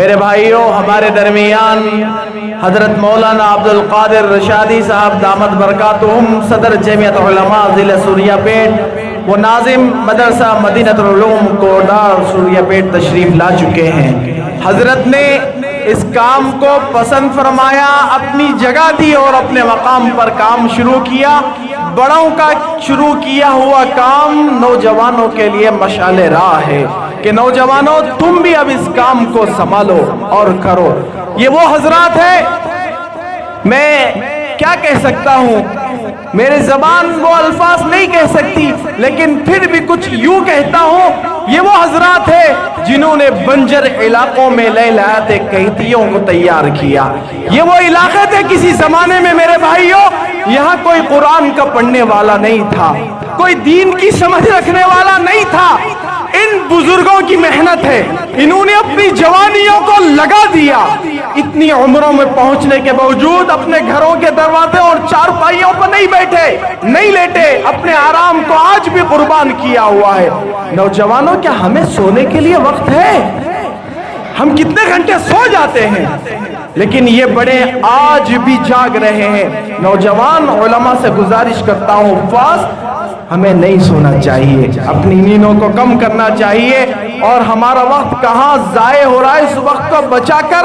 मेरे भाइयों, हमारे दरमियान हजरत मौलाना अब्दुल कादिर रशादी साहब दामद बरकातुहुम सदर जमीयत उलमा ज़िला सूर्यापेट वो नाजिम मदरसा मदीनतुल उलूम कोडार सूर्यापेट तशरीफ ला चुके हैं। हजरत ने इस काम को पसंद फरमाया, अपनी जगह दी और अपने मकाम पर काम शुरू किया। बड़ों का शुरू किया हुआ काम नौजवानों के लिए मशाले राह है कि नौजवानों तुम भी अब इस काम को संभालो और करो। ये वो हजरात है, मैं क्या कह सकता हूँ, मेरे जबान वो अल्फाज नहीं कह सकती, लेकिन फिर भी कुछ यूं कहता हूँ। ये वो हजरात है जिन्होंने बंजर इलाकों में लैलाते कहतियों को तैयार किया। ये वो इलाके थे किसी जमाने में मेरे भाइयों, यहाँ कोई कुरान का पढ़ने वाला नहीं था, कोई दीन की समझ रखने वाला नहीं था। इन बुजुर्गों की मेहनत है, इन्होंने अपनी जवानियों को लगा दिया। इतनी उम्रों में पहुंचने के बावजूद अपने घरों के दरवाजे और चारपाइयों पर नहीं बैठे, नहीं लेटे, अपने आराम को आज भी कुर्बान किया हुआ है। नौजवानों, क्या हमें सोने के लिए वक्त है? हम कितने घंटे सो जाते हैं, लेकिन ये बड़े आज भी जाग रहे हैं। नौजवान उलमा से गुजारिश करता हूँ, फास्ट हमें नहीं सोना चाहिए, अपनी नींदों को कम करना चाहिए और हमारा वक्त कहाँ जाए हो रहा है, इस वक्त को बचाकर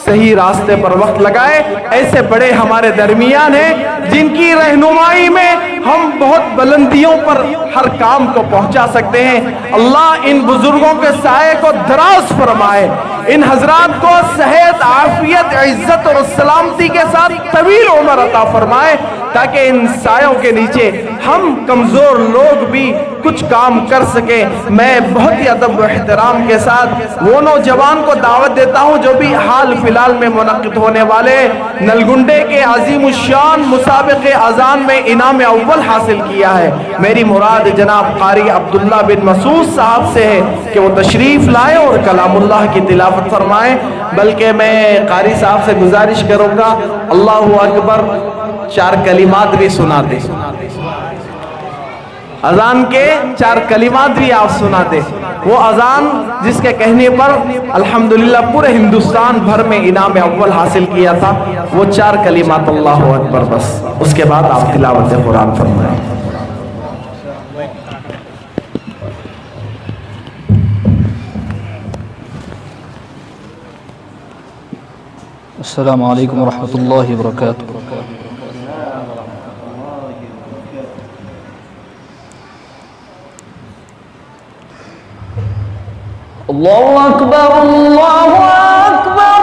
सही रास्ते पर वक्त लगाए। ऐसे बड़े हमारे दरमियान हैं जिनकी रहनुमाई में हम बहुत बुलंदियों पर हर काम को पहुंचा सकते हैं। अल्लाह इन बुजुर्गों के साये को दराज फरमाए, इन हजरात को सेहत, आफियत, इज्जत और सलामती के साथ तवील उम्र अता फरमाए, ताकि इन सायों के नीचे हम कमजोर लोग भी कुछ काम कर सके। मैं बहुत ही अदब व एहतराम के साथ वो नौजवान को दावत देता हूँ जो भी हाल फिलहाल में मुनक़िद होने वाले नलगुंडे के अजीम शान मुसाबिक़े अजान में इनाम अव्वल हासिल किया है। मेरी मुराद जनाब कारी अब्दुल्ला बिन मसूद साहब से है कि वो तशरीफ लाए और कलामुल्लाह की तिलावत फरमाएं। बल्कि मैं कारी साहब से गुजारिश करूँगा, अल्लाहु अकबर 4 कलिमात भी सुना दे, अजान के 4 कलिमात भी आप सुना दे। वो अजान जिसके कहने पर अल्हम्दुलिल्लाह पूरे हिंदुस्तान भर में इनाम अव्वल हासिल किया था, वो 4 कलिमात अल्लाहु अकबर, बस उसके बाद आप तिलावत कुरान फरमाएं। अस्सलामु अलैकुम वरहमतुल्लाहि वबरकातुहू। अल्लाहु अकबर, अल्लाहु अकबर।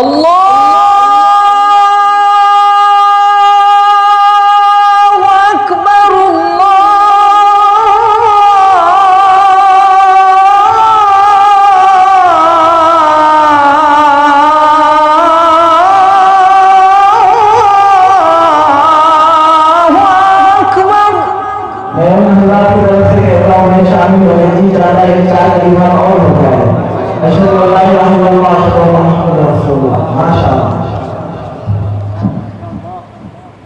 अल्लाहु अकबर,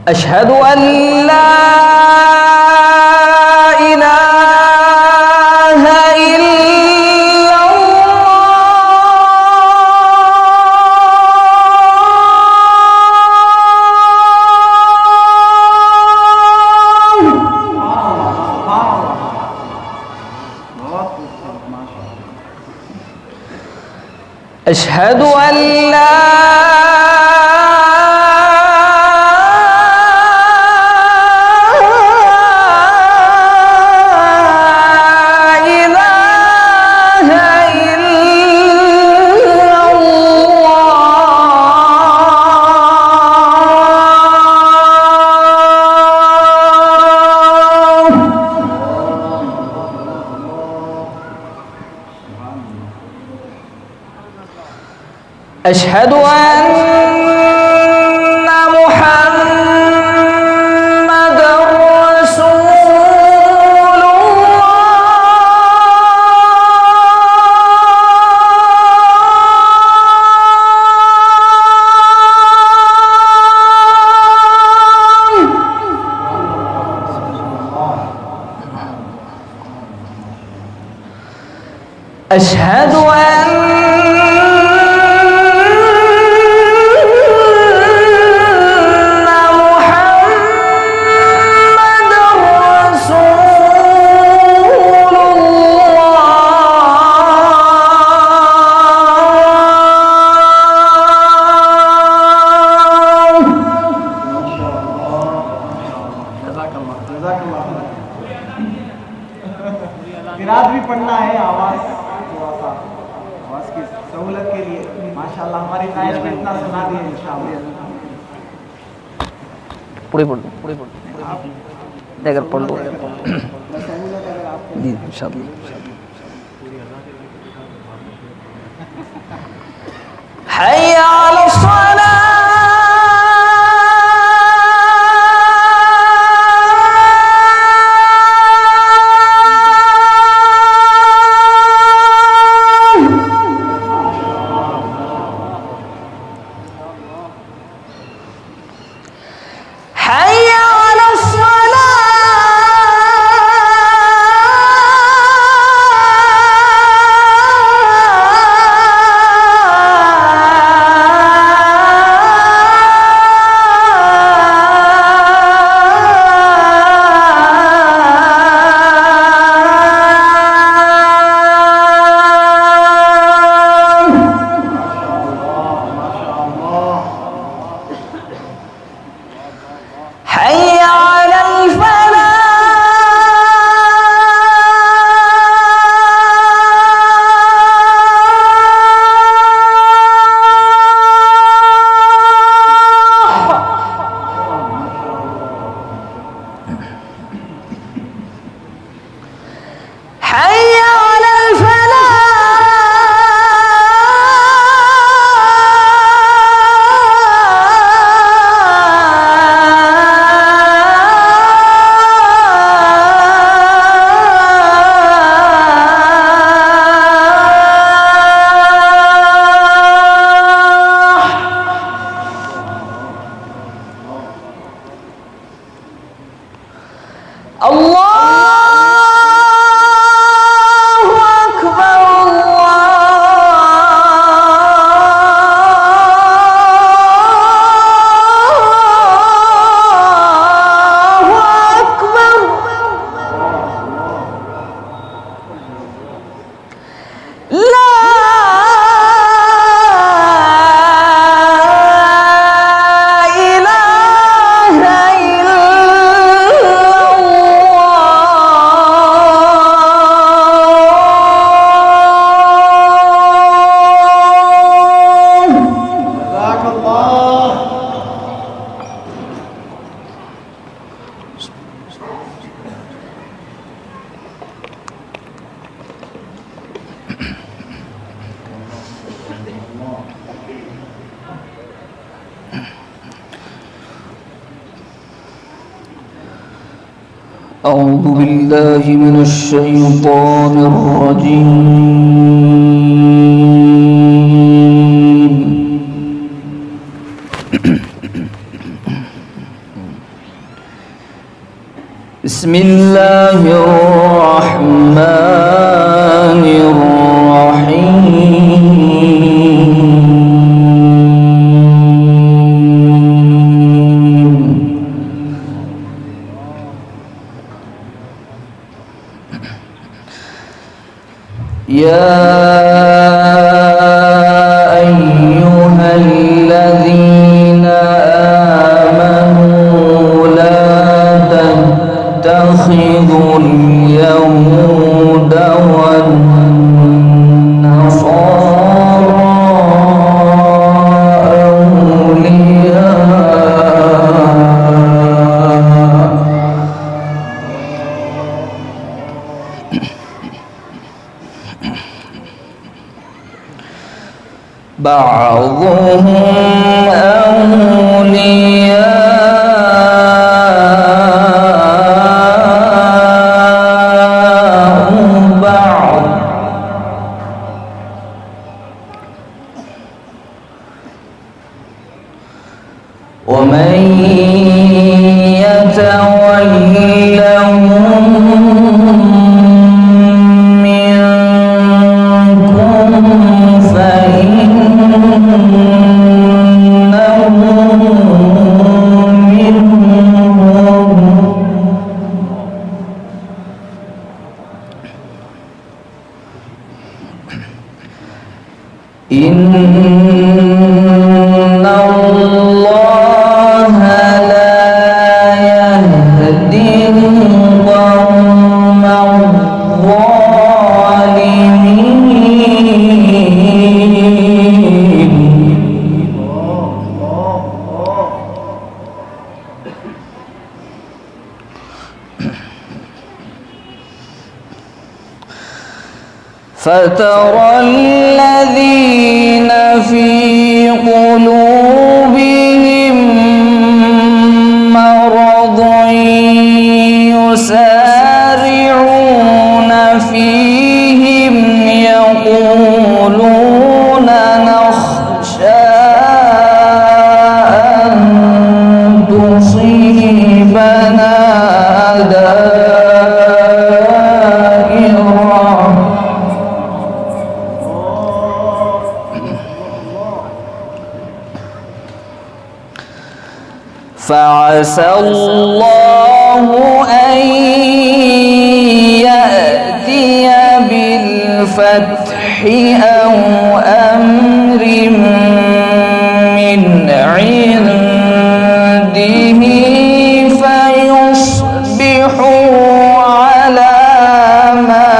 अशहदु अल्ला इलाहा इल्लल्लाह, अशहदु अल्ला अशहदु अन्ना मुहम्मदुर रसूलुल्लाह। أشهد أن محمدًا رسول किरात भी पढ़ना है आवाज थोड़ा सा आवाज की सहूलत के लिए माशाल्लाह हमारी ख्वाहिश में इतना सुना दिए इंशाअल्लाह पूरी पढ़ देकर पढ़ लो सहूलत अगर आपको जी इंशाअल्लाह حي على حي على حي على الفلاح حي على الفلاح الله أكبر الله أكبر لا إله إلا أعوذ بالله من الشيطان الرجيم بسم الله الرحمن الرحيم يا أيها الذين آمنوا لا تتخذوا اليهود والنصارى أولياء بعضهم أولياء بعض ومن يتولهم منكم إن الله لا يهدي القوم الظالمين. فترى الذين في قلوبهم مرض يسارعون فيهم يقولون نخشى أن تصيبنا فعسى الله أن يأتي بالفتح أو أمر من عنده فيصبحوا على ما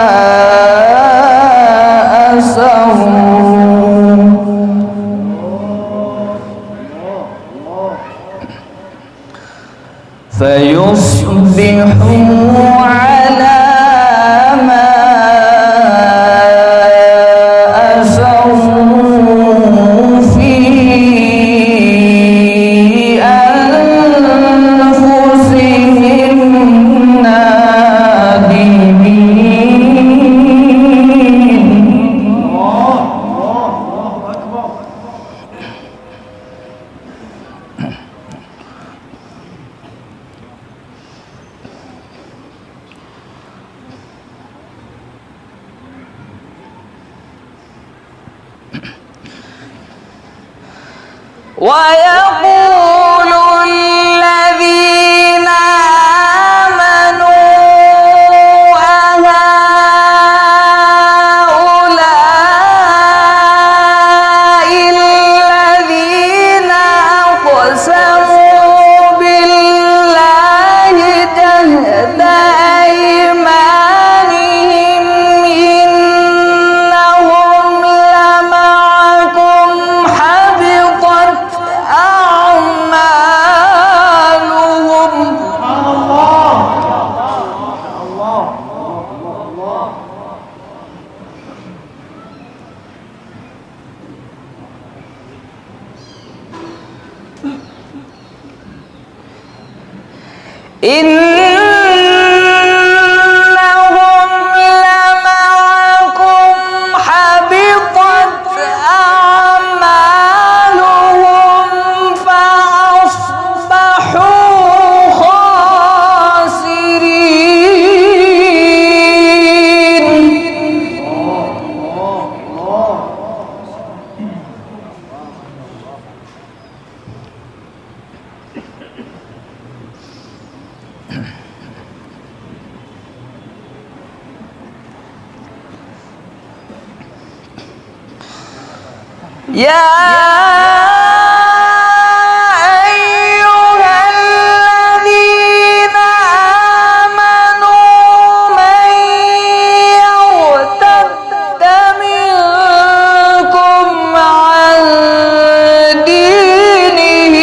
أسروا في أنفسهم نادمين. ويقول الذين آمنوا أهؤلاء الذين أقسموا بالله جهد أيمانهم إنهم لمعكم حبطت أعمالهم. إنهم لمعكم حبطت أعمالهم فأصبحوا خاسرين. يا أيها الذين آمنوا من يرتد منكم عن دينه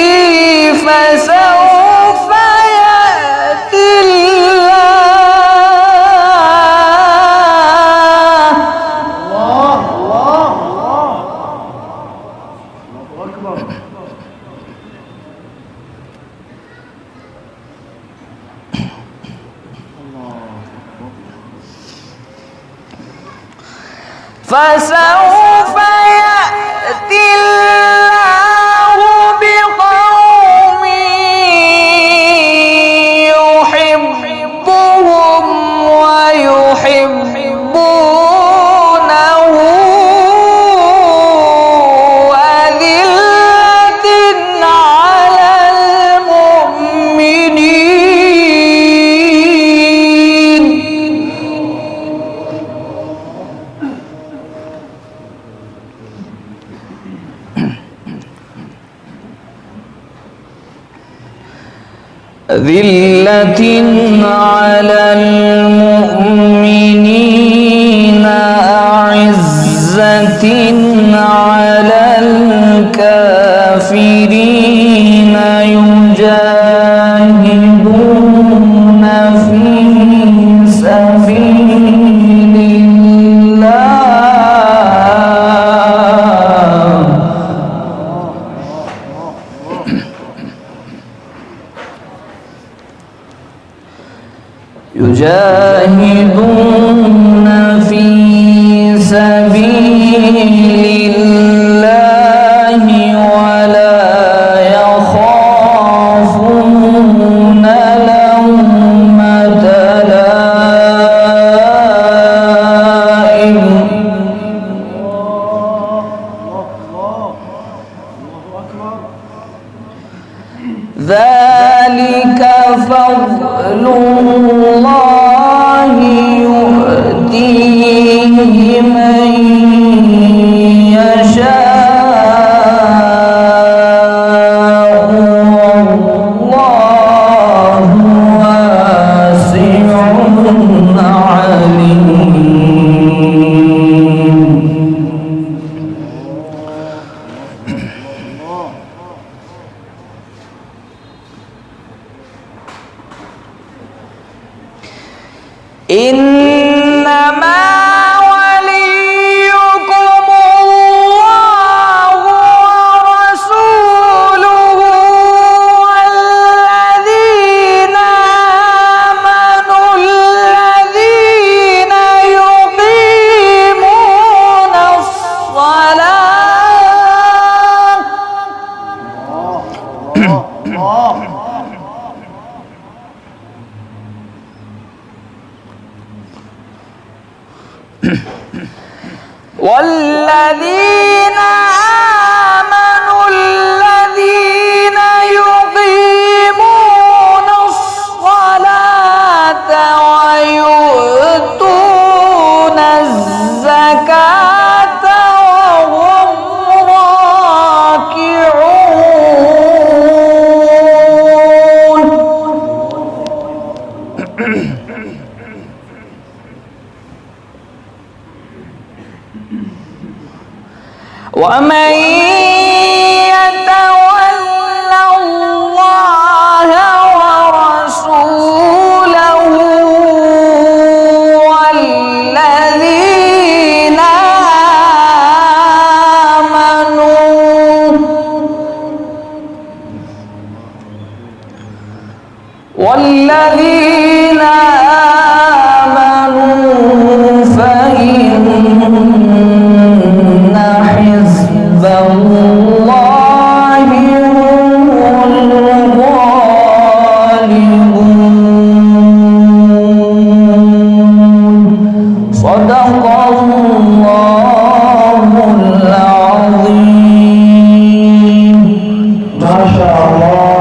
فسوف يأتي فسوف يأتي الله بقوم يحبهم ويحبونه أذلة أذلة على المؤمنين أعزة على الكافرين يجاهدون في سبيل الله يجاهدون في سبيل الله ولا يخافون لومة لائم ذلك فضل الله يؤتيه من يشاء والله واسع عليم. إنما وليكم الله ورسوله والذين آمنوا الذين يقيمون الصلاة والذين آمنوا الذين يقيمون الصلاة ويؤتون الزكاة وهم راكعون. ومن يتول الله ورسوله والذين آمنوا فإن حزب الله هم الغالبون. صدق الله العظيم. ما شاء الله